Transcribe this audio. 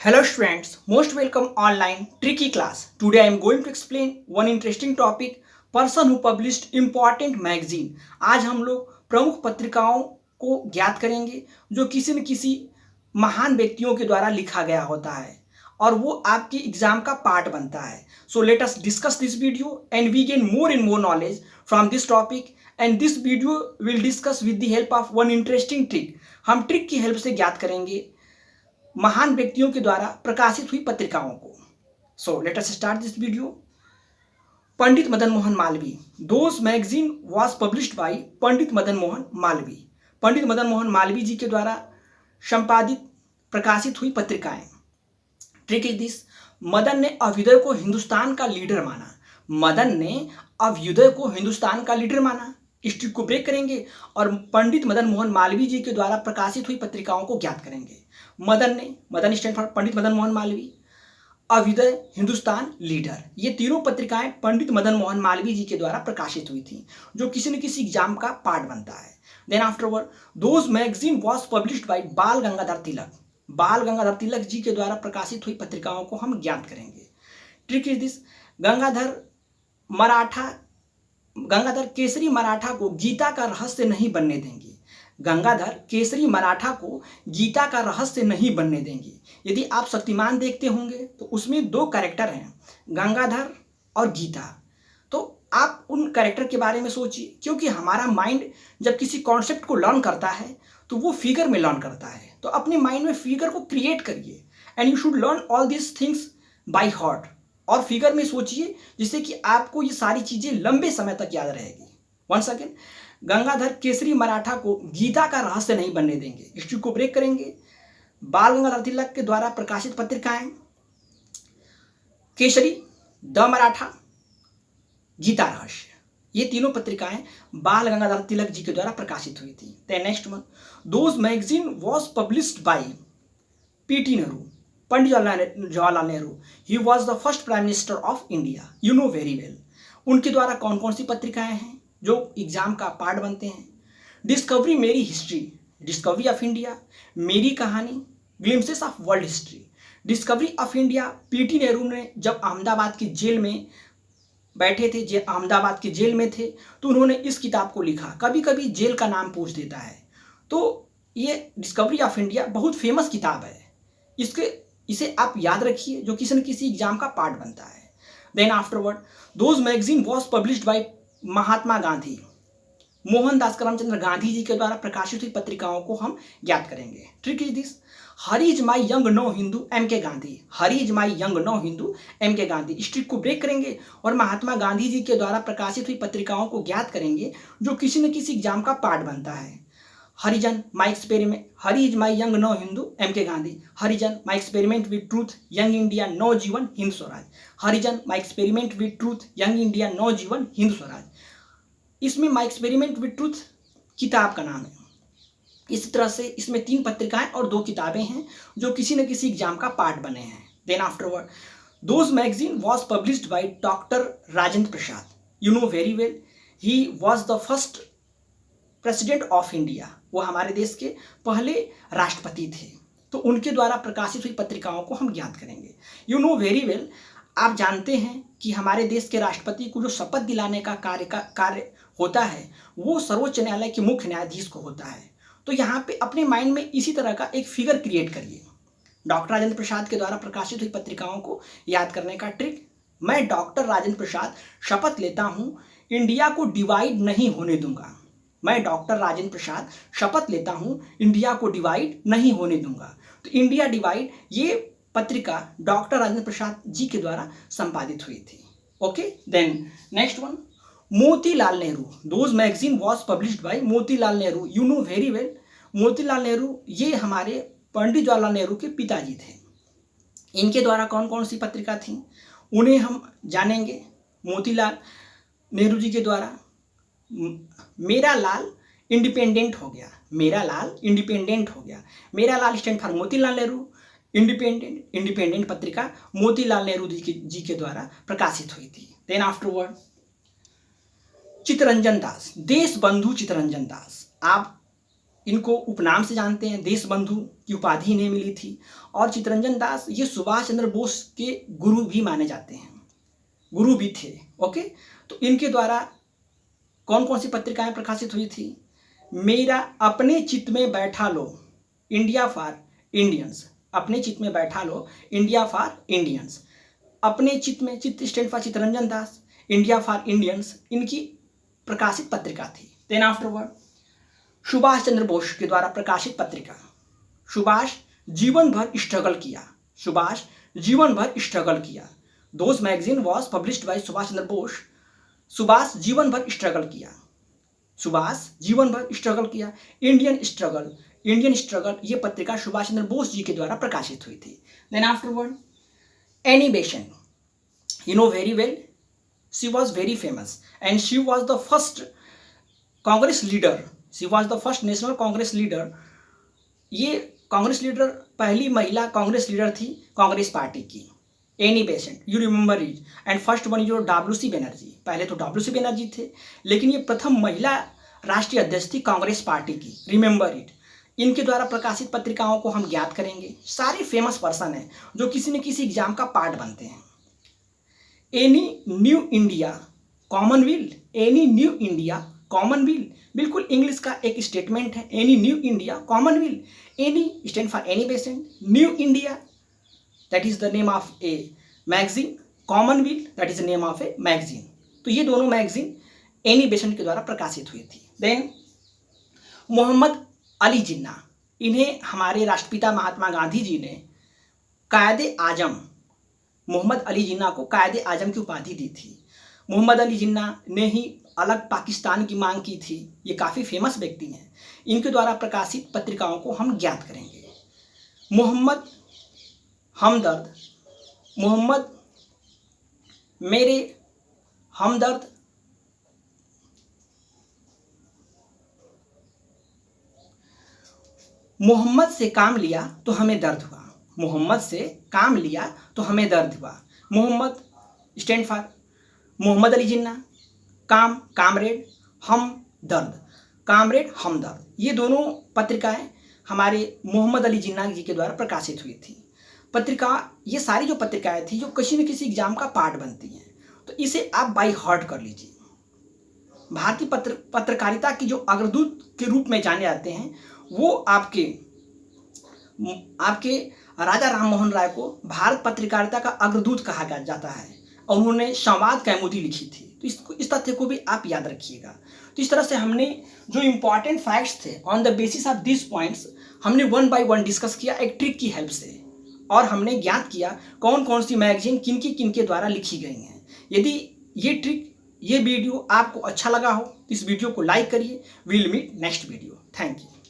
Hello students, most welcome online tricky class. Today I am going to explain one interesting topic, person who published important magazine. आज हम लोग प्रमुख पत्रिकाओं को ज्ञात करेंगे जो किसी न किसी महान व्यक्तियों के द्वारा लिखा गया होता है और वो आपके एग्जाम का पार्ट बनता है. So let us discuss this video and we gain more and more knowledge from this topic and this video will discuss with the help of one interesting trick. हम ट्रिक की help से ज्ञात करेंगे महान व्यक्तियों के द्वारा प्रकाशित हुई पत्रिकाओं को. So let us start this video. Pandit Madan Mohan Malviya. Those magazine was published by Pandit Madan Mohan Malviya. Pandit Madan Mohan Malviya ji के द्वारा संपादित प्रकाशित हुई पत्रिकाएं. ट्रिक इज दिस, मदन ने अभ्युदय को हिंदुस्तान का लीडर माना. मदन ने अभ्युदय को हिंदुस्तान का लीडर माना. इस ट्रिक को ब्रेक करेंगे और पंडित मदन मोहन मालवीय जी के द्वारा प्रकाशित हुई पत्रिकाओं को ज्ञात करेंगे. Madan stand for Pandit Madan Mohan Malaviya, Abhyudaya, Hindustan, leader. ये तीनों पत्रिकाएं पंडित मदन मोहन मालवीय जी के द्वारा प्रकाशित हुई थी जो किसी न किसी एग्जाम का पार्ट बनता है. Then afterward those magazine was published by Bal Gangadhar तिलक. बाल गंगाधर तिलक जी के द्वारा प्रकाशित हुई पत्रिकाओं को हम ज्ञात करेंगे. Trick is this, Gangadhar Kesari Maratha को गीता का रहस्य नहीं बनने देंगे. गंगाधर केसरी मराठा को गीता का रहस्य नहीं बनने देंगे. यदि आप शक्तिमान देखते होंगे तो उसमें दो कैरेक्टर हैं, गंगाधर और गीता. तो आप उन कैरेक्टर के बारे में सोचिए, क्योंकि हमारा माइंड जब किसी कॉन्सेप्ट को लर्न करता है तो वो फिगर में लर्न करता है. तो अपने माइंड में फिगर को क्रिएट करिए and you should learn all this things by heart. और फिगर में सोचिए जिससे कि आपको ये सारी चीज़ें लंबे समय तक याद रहेगी. वंस अगेन, गंगाधर केसरी मराठा को गीता का रहस्य नहीं बनने देंगे. इस चीज को ब्रेक करेंगे. बाल गंगाधर तिलक के द्वारा प्रकाशित पत्रिकाएं केसरी, द मराठा, गीता रहस्य. ये तीनों पत्रिकाएं बाल गंगाधर तिलक जी के द्वारा प्रकाशित हुई थी. Next one, those magazine was published bye PT Nehru. Pandit Jawaharlal Nehru, he was the first prime minister of India. You know very well. उनके द्वारा कौन कौन सी पत्रिकाएं हैं जो एग्जाम का पार्ट बनते हैं? डिस्कवरी मेरी हिस्ट्री, डिस्कवरी ऑफ इंडिया, मेरी कहानी, glimpses of world history. Discovery of India PT Nehru ने जब अहमदाबाद की जेल में बैठे थे, अहमदाबाद की जेल में थे, तो उन्होंने इस किताब को लिखा. कभी कभी जेल का नाम पूछ देता है. तो ये डिस्कवरी ऑफ इंडिया बहुत फेमस किताब है. इसे आप याद रखिए जो किसी न किसी एग्जाम का पार्ट बनता है. Then afterward those magazine was published by Mahatma Gandhi. Mohandas Karamchand Gandhi ji के द्वारा प्रकाशित हुई पत्रिकाओं को हम ज्ञात करेंगे. Trick is this, Hari is my young no Hindu M K Gandhi. Hari is my young no Hindu M K Gandhi. इस ट्रिक को ब्रेक करेंगे और महात्मा गांधी जी के द्वारा प्रकाशित हुई पत्रिकाओं को ज्ञात करेंगे जो किसी न किसी एग्जाम का पार्ट बनता है. Harijan my experiment, Hari is my young no Hindu M K Gandhi. Harijan my experiment with truth, young India, Nav Jivan, Hind Swaraj. Harijan my experiment with truth, young India, Nav Jivan, Hind Swaraj. इसमें माई एक्सपेरिमेंट विद ट्रूथ किताब का नाम है. इस तरह से इसमें 3 पत्रिकाएं और 2 किताबें हैं जो किसी न किसी एग्जाम का पार्ट बने हैं. Then afterward those magazine was published by doctor Rajendra Prasad. You know very well, he was the first president of India. वो हमारे देश के पहले राष्ट्रपति थे. तो उनके द्वारा प्रकाशित हुई पत्रिकाओं को हम ज्ञात करेंगे. यू नो वेरी वेल, आप जानते हैं कि हमारे देश के राष्ट्रपति को जो शपथ दिलाने का कार्य होता है वो सर्वोच्च न्यायालय के मुख्य न्यायाधीश को होता है. तो यहाँ पे अपने माइंड में इसी तरह का एक फिगर क्रिएट करिए. डॉक्टर राजेंद्र प्रसाद के द्वारा प्रकाशित हुई पत्रिकाओं को याद करने का ट्रिक, मैं डॉक्टर राजेंद्र प्रसाद शपथ लेता हूँ इंडिया को डिवाइड नहीं होने दूंगा. मैं डॉक्टर राजेंद्र प्रसाद शपथ लेता हूं इंडिया को डिवाइड नहीं होने दूंगा. तो इंडिया डिवाइड ये पत्रिका डॉक्टर राजेंद्र प्रसाद जी के द्वारा संपादित हुई थी. Okay, then next one, Motilal Nehru. Those magazine was published by Motilal Nehru. You know very well, Motilal Nehru ये हमारे पंडित जवाहरलाल नेहरू के पिताजी थे. इनके द्वारा कौन कौन सी पत्रिका थी उन्हें हम जानेंगे. मोतीलाल नेहरू जी के द्वारा मेरा लाल इंडिपेंडेंट हो गया. मेरा लाल इंडिपेंडेंट हो गया. मेरा लाल stand for Motilal Nehru. Independent पत्रिका मोतीलाल नेहरू जी के द्वारा प्रकाशित हुई थी. देन आफ्टरवर्ड चित्तरंजन दास, देश बंधु चित्तरंजन दास. आप इनको उपनाम से जानते हैं, देश बंधु की उपाधि इन्हें मिली थी। और चित्तरंजन दास ये सुभाष चंद्र बोस के गुरु भी माने जाते हैं, गुरु भी थे। ओके, तो इनके द्वारा कौन कौन सी पत्रिकाएं प्रकाशित हुई थी? मेरा अपने चित्त में बैठा लो, इंडिया फॉर इंडियंस, अपने चित्त में बैठा लो, इंडिया फॉर इंडियंस। अपने चित्त में, चित्त stand for Chittaranjan Das, India for Indians इनकी प्रकाशित पत्रिका थी। देन आफ्टरवर्ड सुभाष चंद्र बोस के द्वारा प्रकाशित पत्रिका। सुभाष जीवन भर स्ट्रगल किया, सुभाष जीवन भर स्ट्रगल किया। Those magazine was published by Subhash Chandra Bose. Subhash जीवन भर स्ट्रगल किया, सुभाष जीवन भर स्ट्रगल किया। इंडियन स्ट्रगल, इंडियन स्ट्रगल ये पत्रिका सुभाष चंद्र बोस जी के द्वारा प्रकाशित हुई थी। Then afterward Annie Besant, you know very well, she was very famous and she was the first Congress leader, she was the first national Congress leader। ये Congress leader, पहली महिला कांग्रेस लीडर थी कांग्रेस पार्टी की। Annie Besant, you remember it. And first one जो WC Banerjee, पहले तो WC Banerjee थे, लेकिन ये प्रथम महिला राष्ट्रीय अध्यक्ष थी कांग्रेस पार्टी की, रिमेंबर इट। इनके द्वारा प्रकाशित पत्रिकाओं को हम ज्ञात करेंगे। सारे फेमस पर्सन हैं जो किसी न किसी एग्जाम का पार्ट बनते हैं। Any new India Commonwealth, any new India Commonwealth बिल्कुल इंग्लिश का एक स्टेटमेंट है। Any new India Commonwealth, any stand for Annie Besant, new India that is the name of a magazine, Commonwealth that is the name of a magazine. तो ये दोनों magazine Annie Besant के द्वारा प्रकाशित हुई थी। देन मोहम्मद अली जिन्ना, इन्हें हमारे राष्ट्रपिता महात्मा गांधी जी ने कायदे आजम, मोहम्मद अली जिन्ना को कायदे आजम की उपाधि दी थी। मोहम्मद अली जिन्ना ने ही अलग पाकिस्तान की मांग की थी। ये काफ़ी फेमस व्यक्ति हैं। इनके द्वारा प्रकाशित पत्रिकाओं को हम ज्ञात करेंगे। मोहम्मद हमदर्द, मोहम्मद मेरे हमदर्द, मोहम्मद से काम लिया तो हमें दर्द हुआ, मोहम्मद से काम लिया तो हमें दर्द हुआ। मोहम्मद स्टैंड फॉर मोहम्मद अली जिन्ना, काम कामरेड, हम दर्द, कामरेड हमदर्द। ये दोनों पत्रिकाएं हमारे मोहम्मद अली जिन्ना जी के द्वारा प्रकाशित हुई थी। पत्रिका, ये सारी जो पत्रिकाएं थी जो किसी न किसी एग्जाम का पार्ट बनती हैं, तो इसे आप बाय हार्ट कर लीजिए। भारतीय पत्रकारिता की जो अग्रदूत के रूप में जाने जाते हैं वो आपके राजा राम मोहन राय को भारत पत्रकारिता का अग्रदूत कहा जाता है और उन्होंने संवाद कैमुदी लिखी थी। तो इस तथ्य को भी आप याद रखिएगा। तो इस तरह से हमने जो इम्पॉर्टेंट फैक्ट्स थे on the basis of this points हमने 1 बाय 1 डिस्कस किया एक ट्रिक की हेल्प से, और हमने ज्ञात किया कौन कौन सी मैगजीन किन के द्वारा लिखी गई हैं। यदि ये ट्रिक, ये वीडियो आपको अच्छा लगा हो तो इस वीडियो को लाइक करिए। Will meet next video. Thank you.